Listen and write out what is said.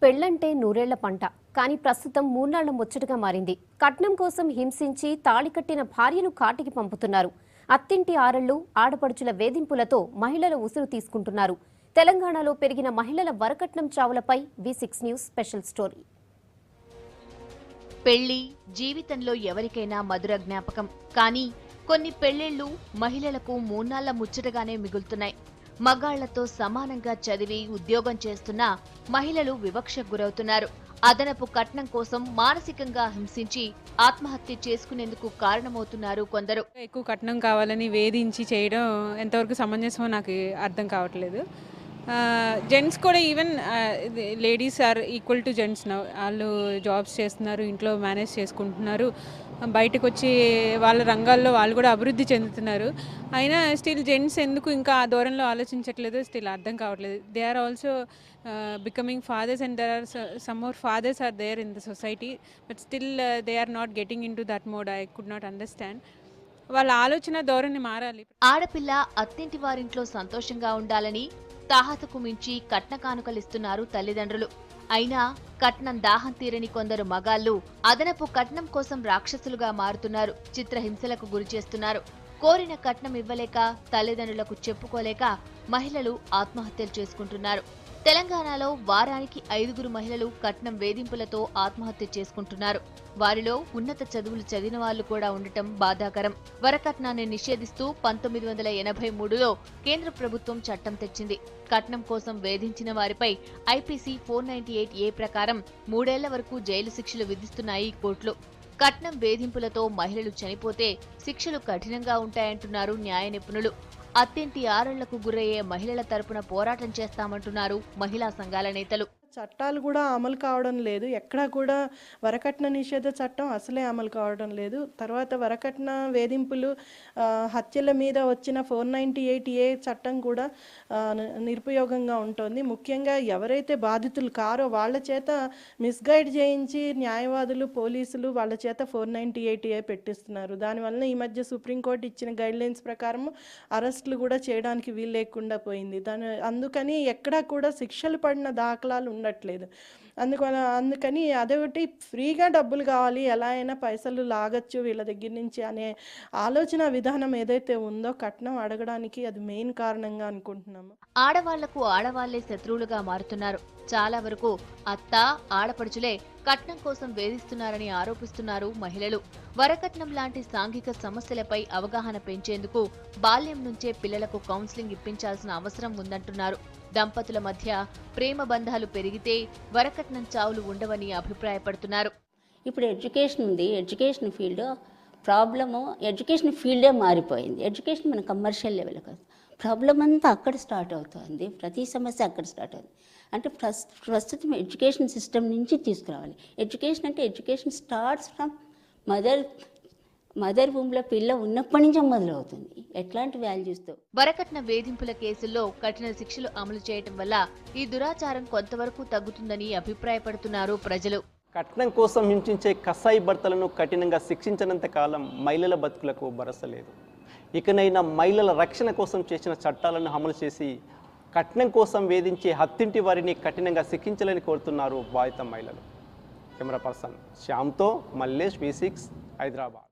పెళ్లంటే నూరేళ్ల పంట కానీ ప్రస్తుతం మూన్నాళ్ల ముచ్చటగా మారింది. కట్నం కోసం హింసించి తాళి కట్టిన భార్యను కాటికి పంపుతున్నారు. అత్తింటి ఆరళ్లు ఆడపడుచుల వేధింపులతో మహిళల ఉసురు తీసుకుంటున్నారు. తెలంగాణలో పెరిగిన మహిళల వరకట్నం చావులపై V6 న్యూస్ స్పెషల్ స్టోరీ. పెళ్లి జీవితంలో ఎవరికైనా మధుర జ్ఞాపకం. కానీ కొన్ని పెళ్లిళ్లు మహిళలకు మూన్నాళ్ల ముచ్చటగానే మిగులుతున్నాయి. మగాళ్లతో సమానంగా చదివి ఉద్యోగం చేస్తున్న మహిళలు వివక్షకు గురవుతున్నారు. అదనపు కట్నం కోసం మానసికంగా హింసించి ఆత్మహత్య చేసుకునేందుకు కారణమవుతున్నారు కొందరు. ఎక్కువ కట్నం కావాలని వేధించి చేయడం ఎంతవరకు సమంజసమో నాకు అర్థం కావట్లేదు. జెంట్స్ కూడా even ladies are equal to gents. వాళ్ళు జాబ్స్ చేస్తున్నారు, ఇంట్లో మేనేజ్ చేసుకుంటున్నారు, బయటకు వచ్చి వాళ్ళ రంగాల్లో వాళ్ళు కూడా అభివృద్ధి చెందుతున్నారు. అయినా స్టిల్ జెంట్స్ ఎందుకు ఇంకా ఆ దూరంలో ఆలోచించట్లేదు స్టిల్ అర్థం కావట్లేదు. They are also becoming fathers and there are some more fathers are there in the society but still they are not getting into that mode. I could not understand. వాళ్ళ ఆలోచన ధోరణి మారాలి. ఆడపిల్ల అత్తింటి వారింట్లో సంతోషంగా ఉండాలని తాహతకు మించి కట్న కానుకలిస్తున్నారు తల్లిదండ్రులు. అయినా కట్నం దాహం తీరని కొందరు మగాళ్లు అదనపు కట్నం కోసం రాక్షసులుగా మారుతున్నారు. చిత్రహింసలకు గురి చేస్తున్నారు. కోరిన కట్నం ఇవ్వలేక తల్లిదండ్రులకు చెప్పుకోలేక మహిళలు ఆత్మహత్యలు చేసుకుంటున్నారు. తెలంగాణలో వారానికి 5 మహిళలు కట్నం వేధింపులతో ఆత్మహత్య చేసుకుంటున్నారు. వారిలో ఉన్నత చదువులు చదివిన వాళ్లు కూడా ఉండటం బాధాకరం. వరకట్నాన్ని నిషేధిస్తూ 1983లో కేంద్ర ప్రభుత్వం చట్టం తెచ్చింది. కట్నం కోసం వేధించిన వారిపై IPC 498A ప్రకారం 3 ఏళ్ల వరకు జైలు శిక్షలు విధిస్తున్నాయి కోర్టులు. కట్నం వేధింపులతో మహిళలు చనిపోతే శిక్షలు కఠినంగా ఉంటాయంటున్నారు న్యాయ నిపుణులు. అత్తింటి ఆరళ్లకు గురయ్యే మహిళల తరపున పోరాటం చేస్తామంటున్నారు మహిళా సంఘాల నేతలు. చట్టాలు కూడా అమలు కావడం లేదు. ఎక్కడా కూడా వరకట్న నిషేధ చట్టం అసలే అమలు కావడం లేదు. తర్వాత వరకట్న వేధింపులు హత్యల మీద వచ్చిన 498A చట్టం కూడా నిరుపయోగంగా ఉంటుంది. ముఖ్యంగా ఎవరైతే బాధితులు కారో వాళ్ళ చేత మిస్గైడ్ చేయించి న్యాయవాదులు పోలీసులు వాళ్ళ చేత 498A పెట్టిస్తున్నారు. దానివల్ల ఈ మధ్య సుప్రీంకోర్టు ఇచ్చిన గైడ్లైన్స్ ప్రకారం అరెస్టులు కూడా చేయడానికి వీలు లేకుండా పోయింది. అందుకని ఎక్కడా కూడా శిక్షలు పడిన దాఖలాలు ఉండట్లేదు. అందుకని అదొకటి ఫ్రీగా డబ్బులు కావాలి, ఎలా అయినా పైసలు లాగచ్చు వీళ్ళ దగ్గర నుంచి అనే ఆలోచన విధానం ఏదైతే ఉందో కట్నం అడగడానికి అది మెయిన్ కారణంగా అనుకుంటున్నాము. ఆడవాళ్లకు ఆడవాళ్లే శత్రువులుగా మారుతున్నారు. చాలా వరకు అత్త ఆడపడుచులే కట్నం కోసం వేధిస్తున్నారని ఆరోపిస్తున్నారు మహిళలు. వరకట్నం లాంటి సాంఘిక సమస్యలపై అవగాహన పెంచేందుకు బాల్యం నుంచే పిల్లలకు కౌన్సిలింగ్ ఇప్పించాల్సిన అవసరం ఉందంటున్నారు. దంపతుల మధ్య ప్రేమ బంధాలు పెరిగితే వరకట్నం చావులు ఉండవని అభిప్రాయపడుతున్నారు. ఇప్పుడు ఎడ్యుకేషన్ ఉంది, ఎడ్యుకేషన్ ఫీల్డ్ ప్రాబ్లము ఎడ్యుకేషన్ ఫీల్డే మారిపోయింది. ఎడ్యుకేషన్ మన కమర్షియల్ లెవెల్ కాదు, ప్రాబ్లం అంతా అక్కడ స్టార్ట్ అవుతుంది. ప్రతి సమస్య అక్కడ స్టార్ట్ అవుతుంది. అంటే ప్రస్తుతం ఎడ్యుకేషన్ సిస్టమ్ నుంచి తీసుకురావాలి. ఎడ్యుకేషన్ అంటే ఎడ్యుకేషన్ స్టార్ట్స్ ఫ్రమ్ మదర్ భూమిలో పిల్ల ఉన్నప్పటి నుంచే మొదలవుతుంది. ఎట్లాంటి వాల్యూస్తో వరకట్న వేధింపుల కేసుల్లో కఠిన శిక్షలు అమలు చేయటం వల్ల ఈ దురాచారం కొంతవరకు తగ్గుతుందని అభిప్రాయపడుతున్నారు ప్రజలు. కట్నం కోసం హింసించే కసాయి భర్తలను కఠినంగా శిక్షించినంత కాలం మహిళల బతుకులకు భరోసా లేదు. ఇకనైనా మహిళల రక్షణ కోసం చేసిన చట్టాలను అమలు చేసి కట్నం కోసం వేధించే అత్తింటి వారిని కఠినంగా శిక్షించాలని కోరుతున్నారు బాధిత మహిళలు. కెమెరా పర్సన్ శ్యామ్తో మల్లేష్, V6 హైదరాబాద్.